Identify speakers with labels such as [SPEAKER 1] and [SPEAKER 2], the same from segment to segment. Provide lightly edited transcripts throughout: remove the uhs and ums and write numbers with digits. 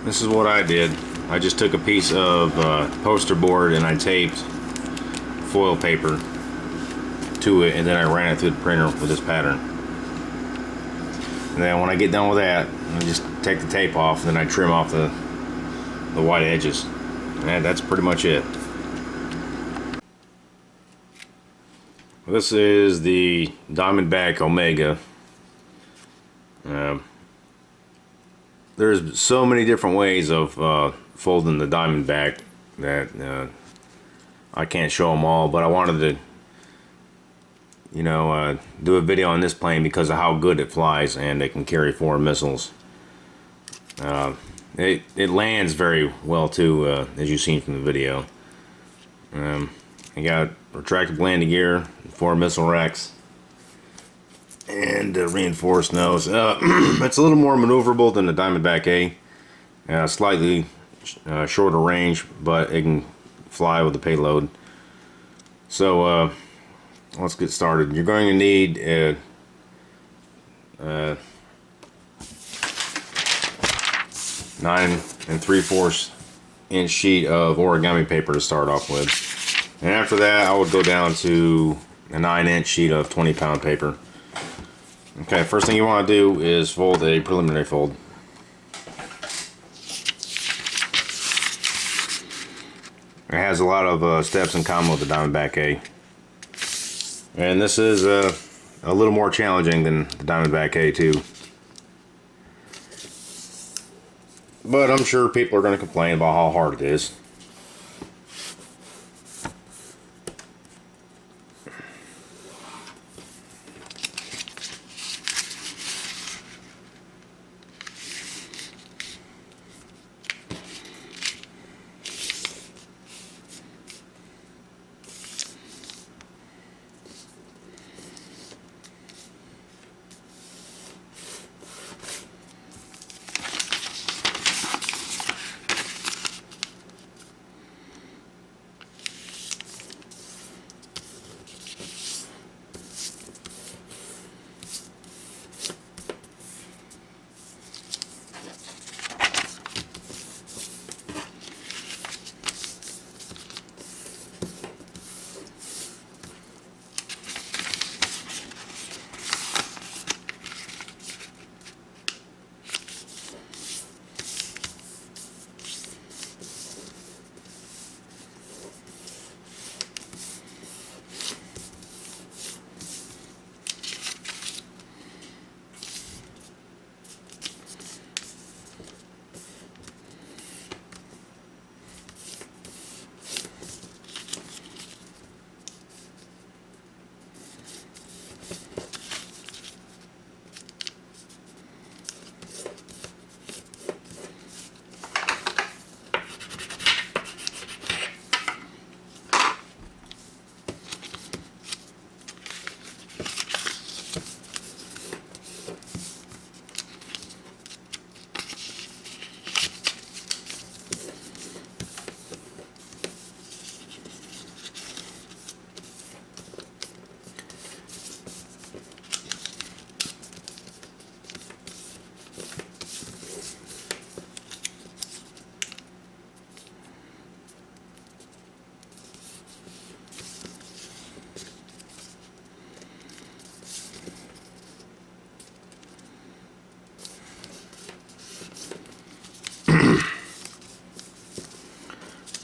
[SPEAKER 1] This is what I did. I just took a piece of poster board and I taped foil paper to it, and then I ran it through the printer with this pattern. And then when I get done with that, I just take the tape off, and then I trim off the white edges. And that's pretty much it. This is the Diamondback Omega. There's so many different ways of folding the Diamondback that I can't show them all, but I wanted to, you know, do a video on this plane because of how good it flies, and it can carry 4 missiles. It lands very well too, as you've seen from the video. I got retractable landing gear, 4 missile racks, and reinforced nose. It's a little more maneuverable than the Diamondback A. Slightly shorter range, but it can fly with the payload. So let's get started. You're going to need a 9 3/4 inch sheet of origami paper to start off with. And after that, I would go down to a 9-inch sheet of 20-pound paper. Okay, first thing you want to do is fold a preliminary fold. It has a lot of steps in common with the Diamondback A. And this is a little more challenging than the Diamondback A too. But I'm sure people are going to complain about how hard it is.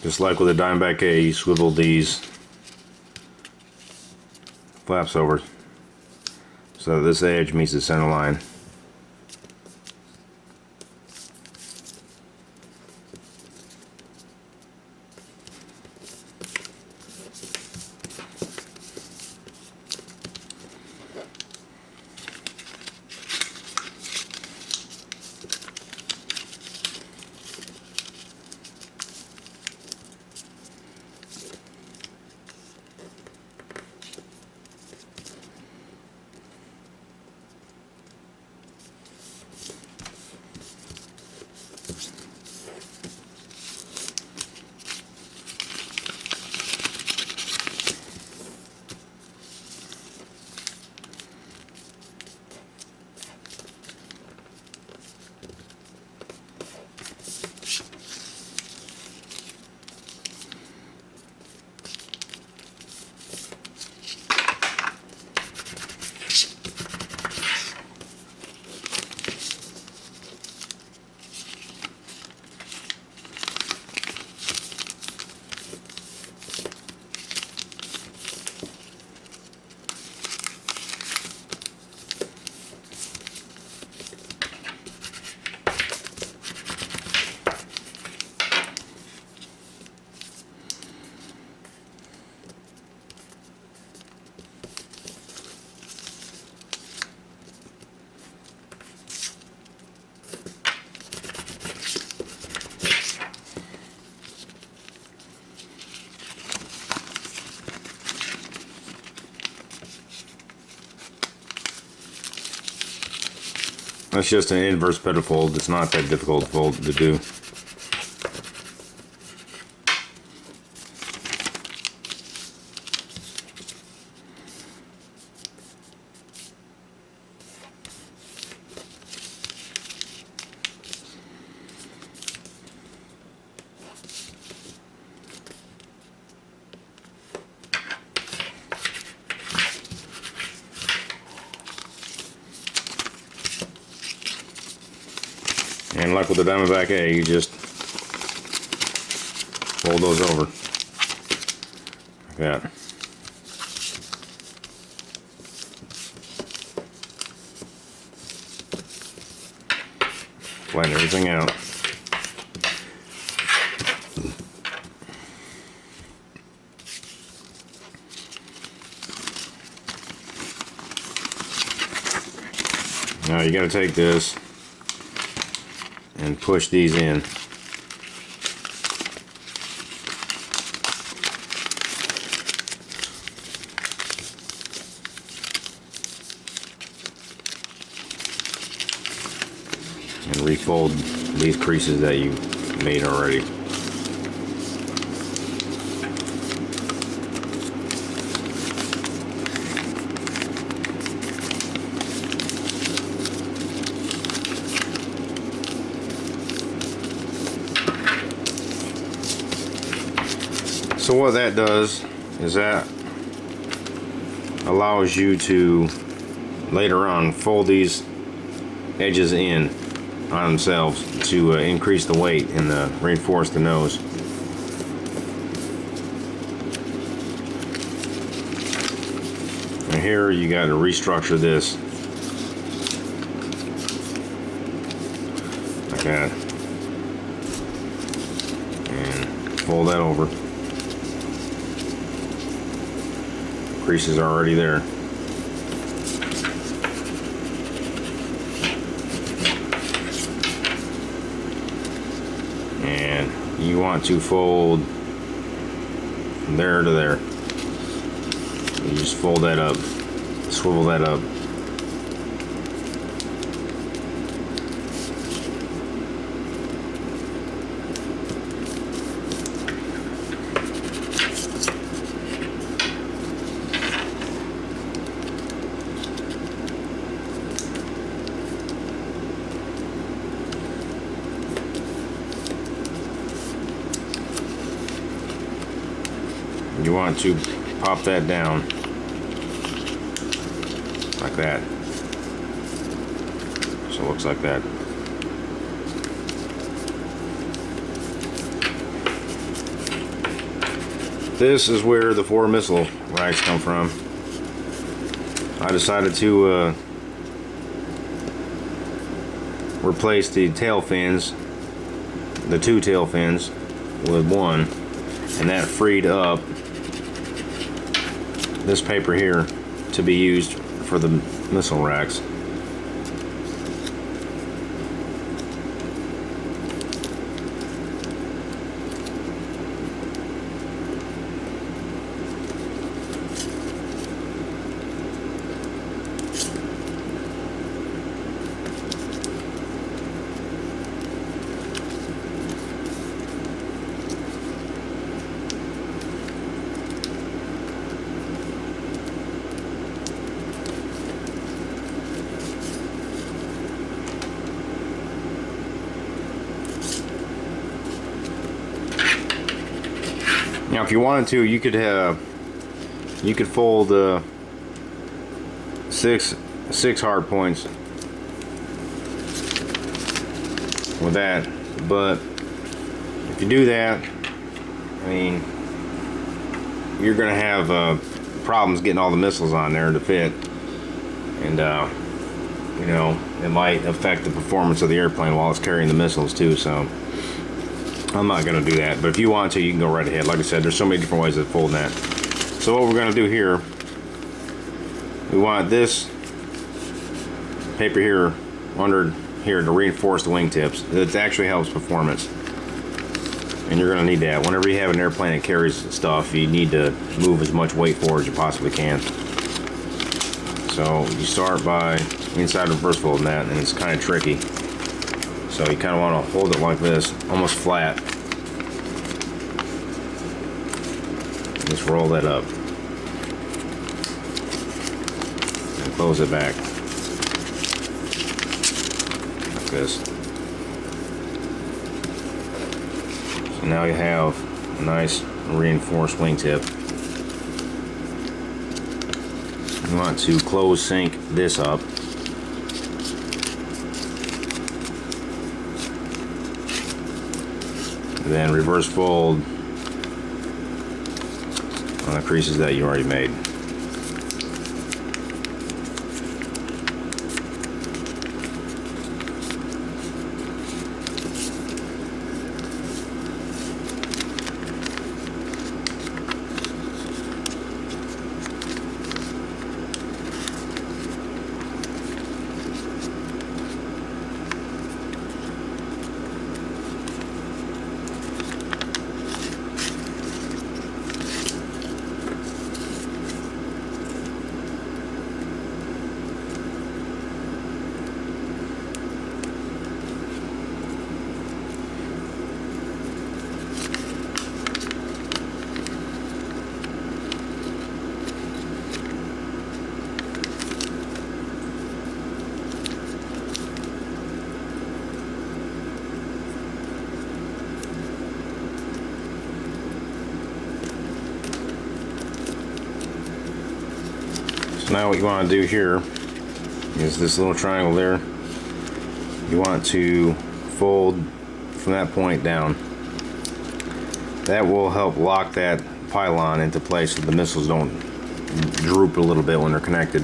[SPEAKER 1] Just like with the Diamondback A, you swivel these flaps over so this edge meets the center line. That's just an inverse pedal fold. It's not that difficult to fold to do. And like with the Diamondback A, you just fold those over like that. Flatten everything out. Now you got to take this and push these in. And refold these creases that you made already. So what that does is that allows you to later on fold these edges in on themselves to increase the weight and reinforce the nose. And here you got to restructure this like that and fold that over. Creases are already there. And you want to fold from there to there. You just fold that up, swivel that up. You want to pop that down like that. So it looks like that. This is where the 4 missile racks come from. I decided to replace the tail fins, the 2 tail fins, with 1, and that freed up this paper here to be used for the missile racks. Now, if you wanted to, you could fold 6 hard points with that, but if you do that, I mean, you're gonna have problems getting all the missiles on there to fit, and you know, it might affect the performance of the airplane while it's carrying the missiles too. So I'm not going to do that, but if you want to, you can go right ahead. Like I said, there's so many different ways of folding that. So what we're going to do here, we want this paper here under here to reinforce the wingtips. It actually helps performance, and you're going to need that. Whenever you have an airplane that carries stuff, you need to move as much weight forward as you possibly can. So you start by inside reverse folding that, and it's kind of tricky. So you kind of want to hold it like this, almost flat. Just roll that up. And close it back. Like this. So now you have a nice reinforced wingtip. You want to close sync this up. And then reverse fold on the creases that you already made. So now what you want to do here is this little triangle there. You want to fold from that point down. That will help lock that pylon into place so the missiles don't droop a little bit when they're connected.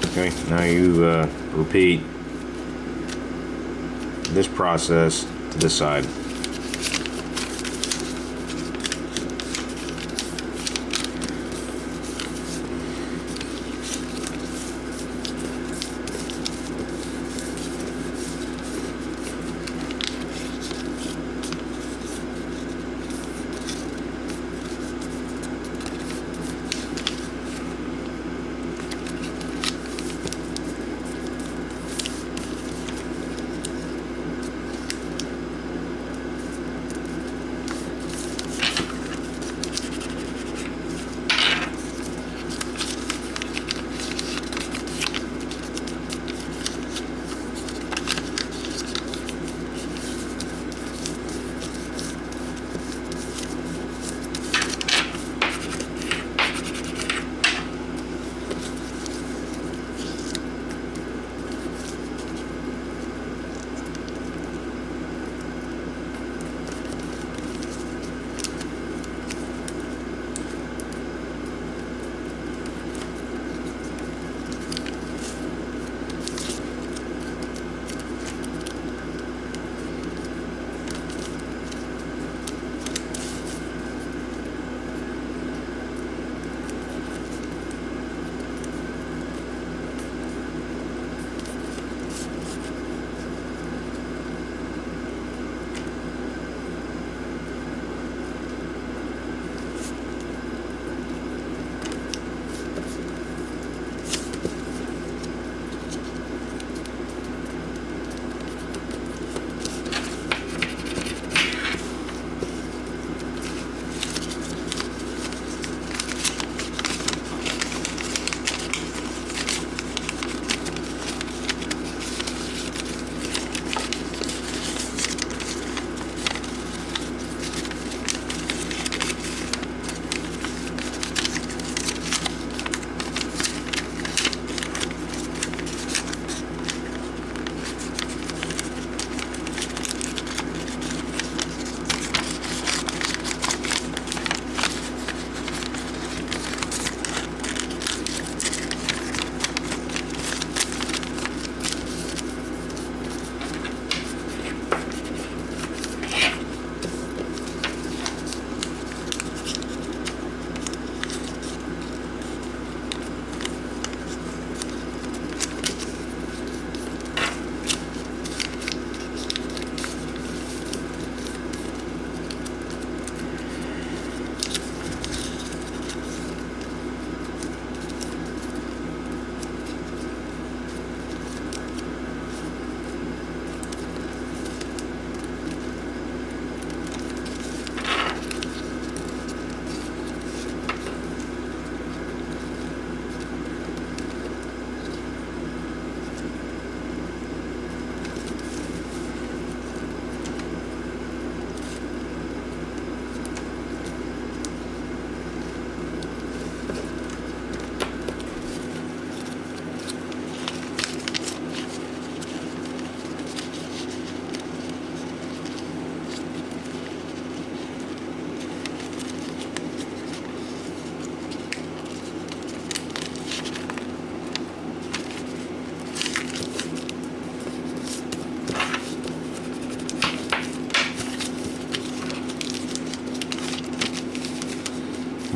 [SPEAKER 1] Okay, now you repeat this process to this side.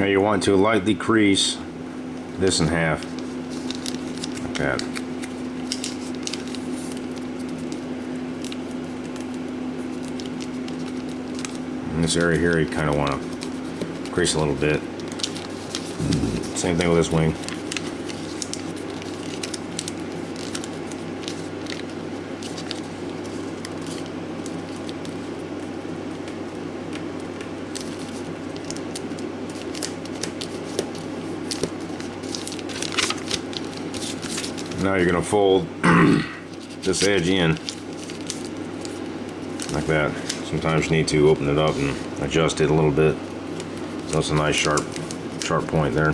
[SPEAKER 1] Now you want to lightly crease this in half, like that. In this area here, you kind of want to crease a little bit. Same thing with this wing. Now you're going to fold this edge in like that. Sometimes you need to open it up and adjust it a little bit. So it's a nice sharp point there.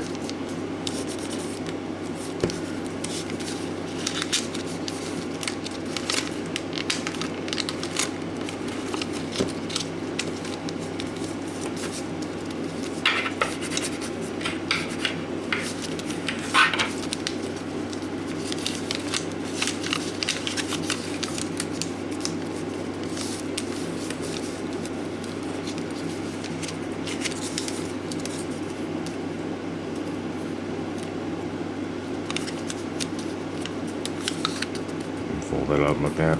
[SPEAKER 1] Fold that up like that.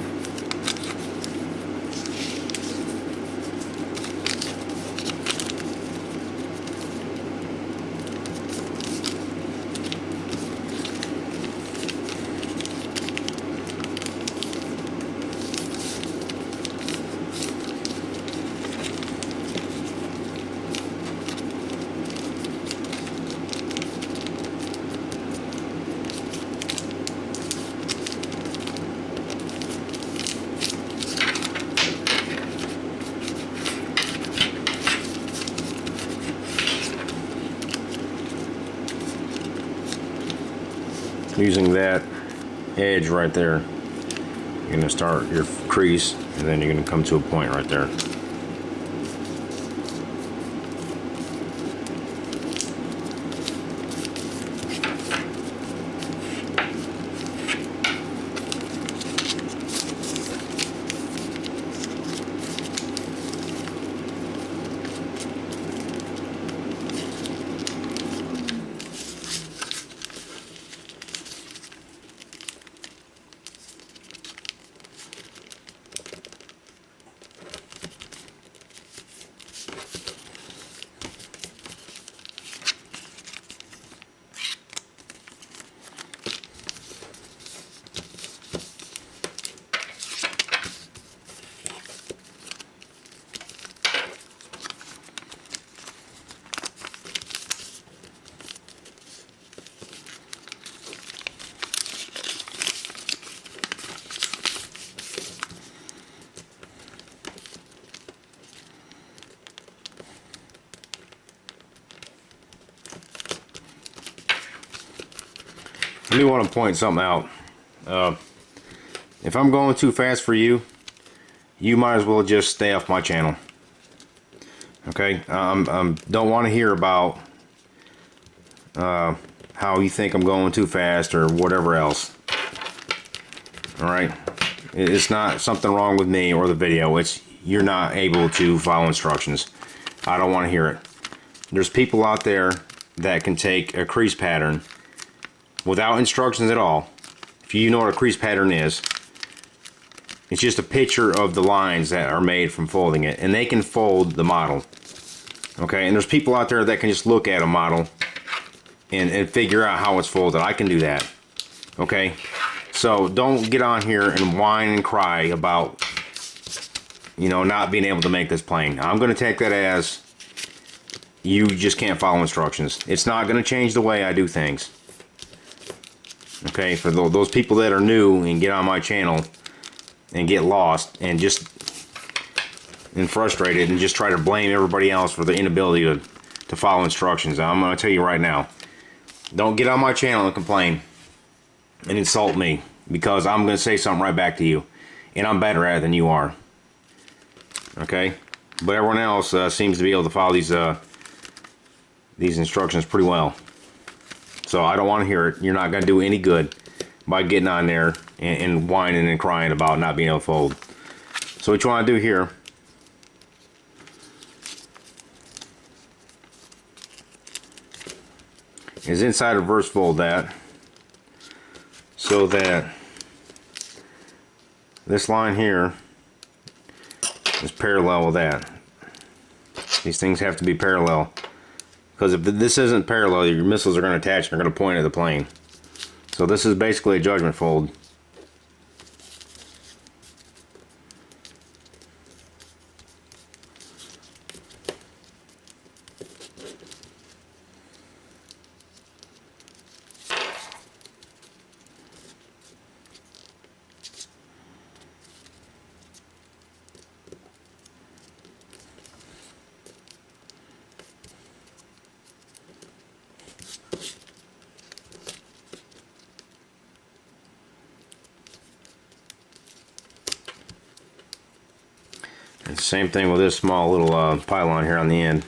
[SPEAKER 1] Using that edge right there, you're going to start your crease, and then you're going to come to a point right there. I do want to point something out. If I'm going too fast for you, you might as well just stay off my channel. Okay? Don't want to hear about how you think I'm going too fast or whatever else. Alright? It's not something wrong with me or the video. It's you're not able to follow instructions. I don't want to hear it. There's people out there that can take a crease pattern without instructions at all. If you know what a crease pattern is, it's just a picture of the lines that are made from folding it, and they can fold the model. Okay, and there's people out there that can just look at a model and figure out how it's folded. I can do that. Okay, so don't get on here and whine and cry about, you know, not being able to make this plane. I'm going to take that as you just can't follow instructions. It's not going to change the way I do things. Okay, for those people that are new and get on my channel and get lost and frustrated and just try to blame everybody else for their inability to follow instructions, I'm going to tell you right now, don't get on my channel and complain and insult me, because I'm going to say something right back to you, and I'm better at it than you are. Okay, but everyone else seems to be able to follow these instructions pretty well. So I don't want to hear it. You're not going to do any good by getting on there and whining and crying about not being able to fold. So what you want to do here, is inside reverse fold that so that this line here is parallel with that. These things have to be parallel, because if this isn't parallel, your missiles are going to attach and they're going to point at the plane. So this is basically a judgment fold. And same thing with this small little pylon here on the end.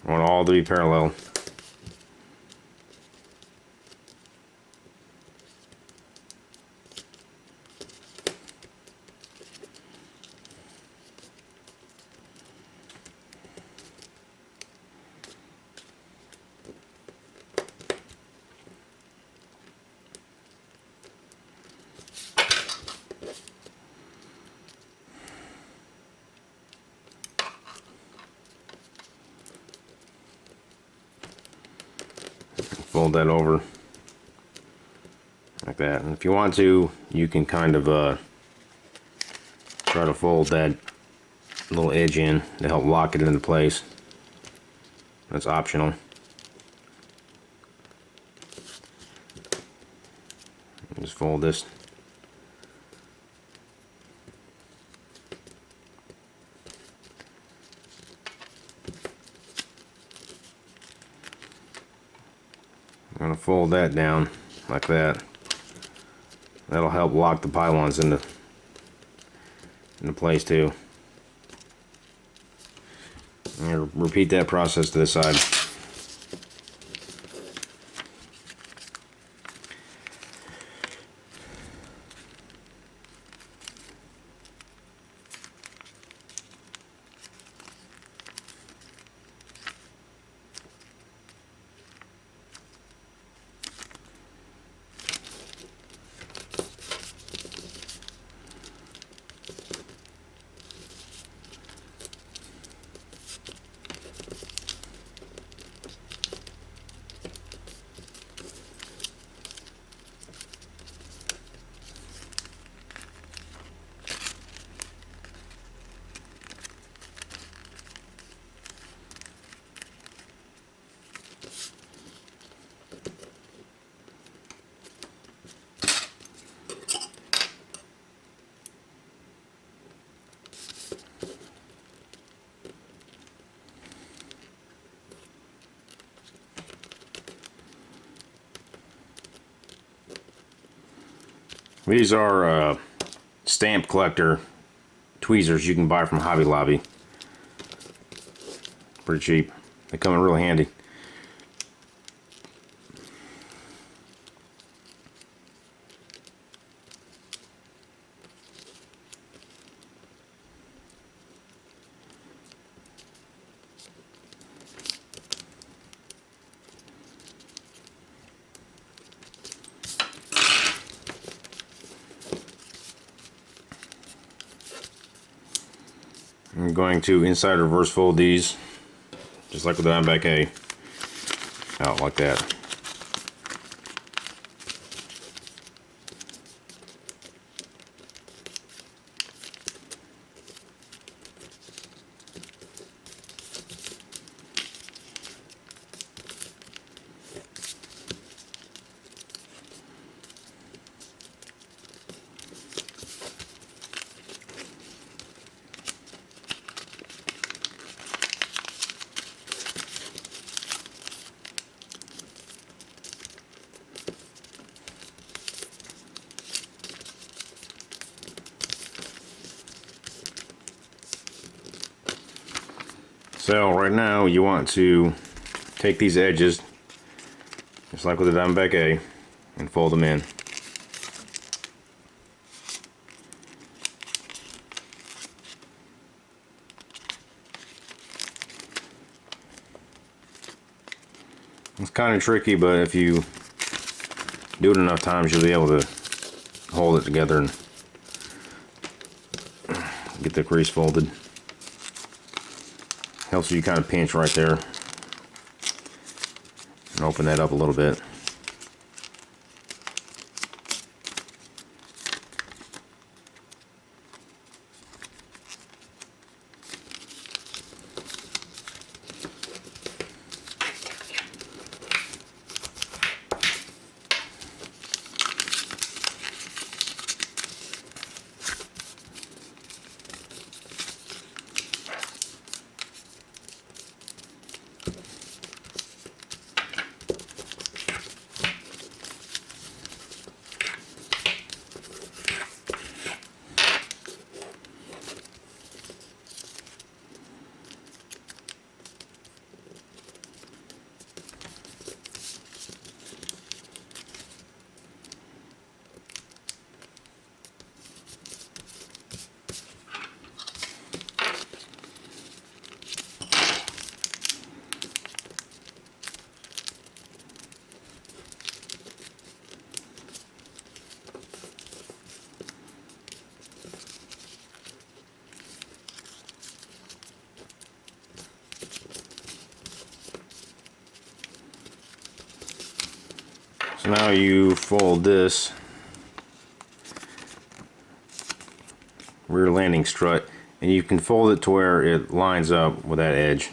[SPEAKER 1] I want all to be parallel. Fold that over like that, and if you want to, you can kind of try to fold that little edge in to help lock it into place. That's optional. Just fold this. I'm going to fold that down like that. That'll help lock the pylons into place too. And repeat that process to this side. These are stamp collector tweezers you can buy from Hobby Lobby. Pretty cheap. They come in real handy. I'm going to inside reverse fold these, just like with the Diamondback A, out like that. So right now you want to take these edges, just like with the Diamondback A, and fold them in. It's kind of tricky, but if you do it enough times, you'll be able to hold it together and get the crease folded. Helps you kind of pinch right there and open that up a little bit. So now you fold this rear landing strut, and you can fold it to where it lines up with that edge.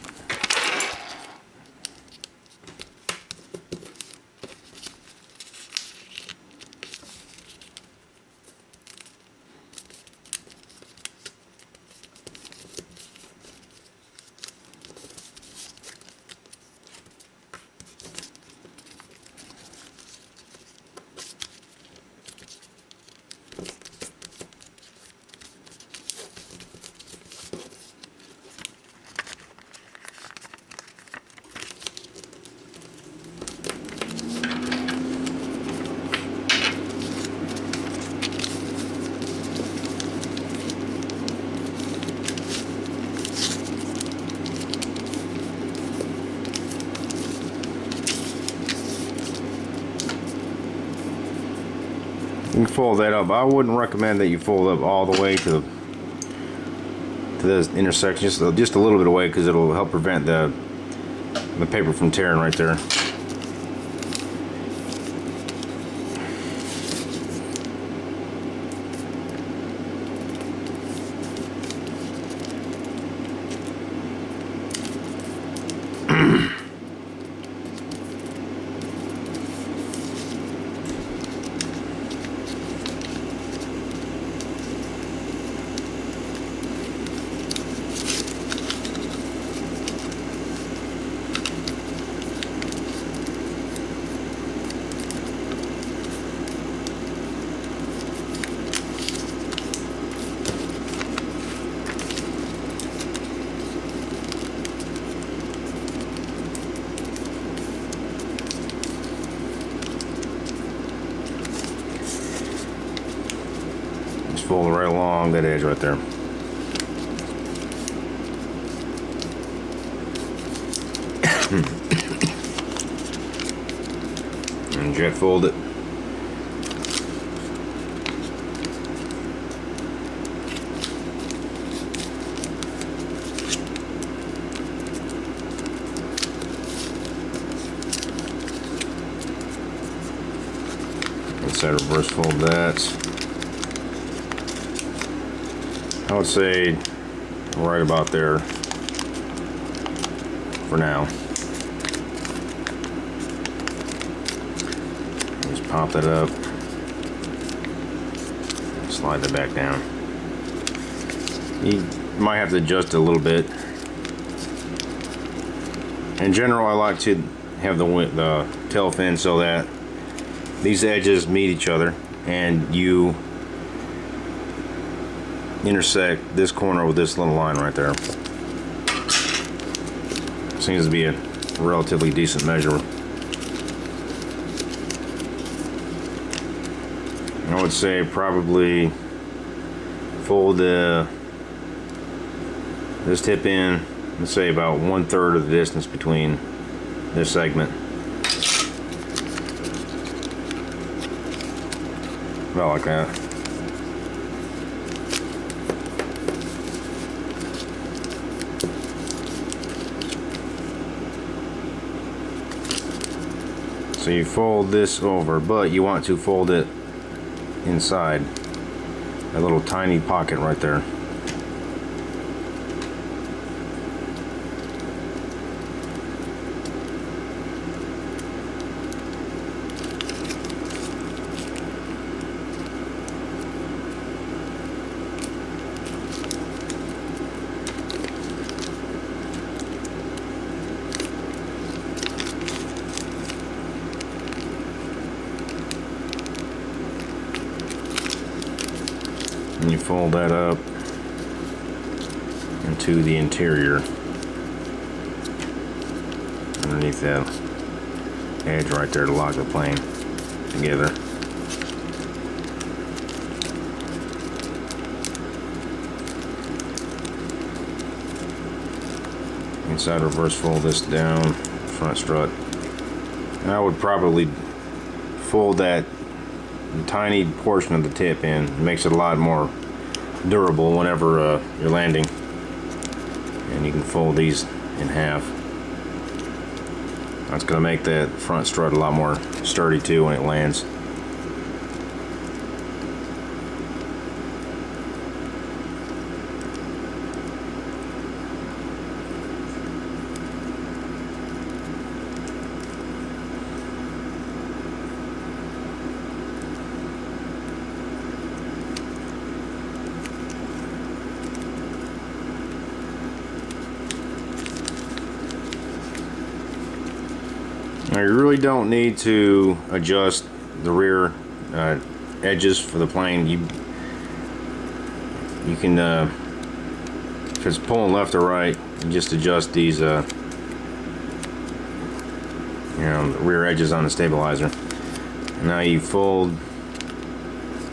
[SPEAKER 1] You can fold that up. I wouldn't recommend that you fold up all the way to this intersection, just a little bit away, because it'll help prevent the paper from tearing right there. Fold it right along that edge right there. And jet fold it. Inside reverse fold that. I would say right about there for now. Just pop that up, slide that back down. You might have to adjust it a little bit. In general, I like to have the tail fin so that these edges meet each other and you intersect this corner with this little line right there. Seems to be a relatively decent measure. I would say probably fold this tip in, let's say about 1/3 of the distance between this segment. About like that. So you fold this over, but you want to fold it inside that little tiny pocket right there. And you fold that up into the interior underneath that edge right there to lock the plane together. Inside reverse fold this down, front strut. And I would probably fold that tiny portion of the tip in. It makes it a lot more durable whenever you're landing. And you can fold these in half. That's going to make that front strut a lot more sturdy too when it lands. Now you really don't need to adjust the rear edges for the plane. You can, if it's pulling left or right, you just adjust these, you know, the rear edges on the stabilizer. Now you fold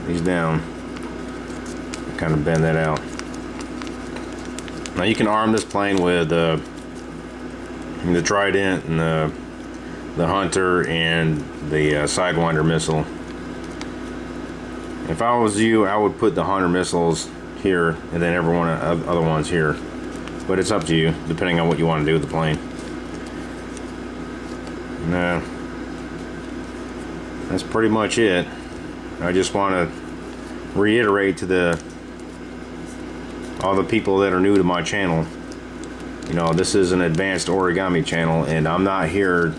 [SPEAKER 1] these down, kind of bend that out. Now you can arm this plane with the Trident and the Hunter and the Sidewinder missile. If I was you, I would put the Hunter missiles here and then every one of other ones here. But it's up to you, depending on what you want to do with the plane. And, that's pretty much it. I just want to reiterate to all the people that are new to my channel. You know, this is an advanced origami channel, and I'm not here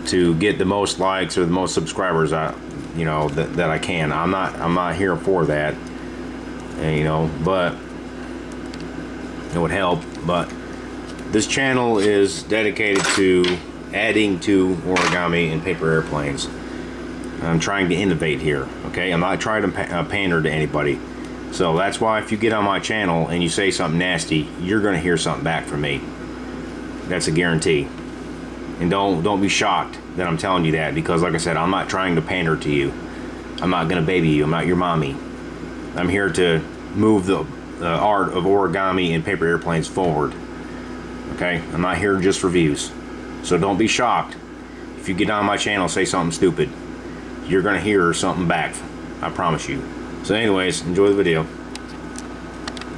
[SPEAKER 1] to get the most likes or the most subscribers that I can. I'm not here for that. And, you know, but it would help. But this channel is dedicated to adding to origami and paper airplanes. I'm trying to innovate here, okay? I'm not trying to pander to anybody. So that's why if you get on my channel and you say something nasty, you're gonna hear something back from me. That's a guarantee. And don't be shocked that I'm telling you that, because like I said, I'm not trying to pander to you. I'm not gonna baby you. I'm not your mommy. I'm here to move the art of origami and paper airplanes forward. Okay? I'm not here just for views. So don't be shocked if you get on my channel and say something stupid. You're gonna hear something back. I promise you. So anyways, enjoy the video.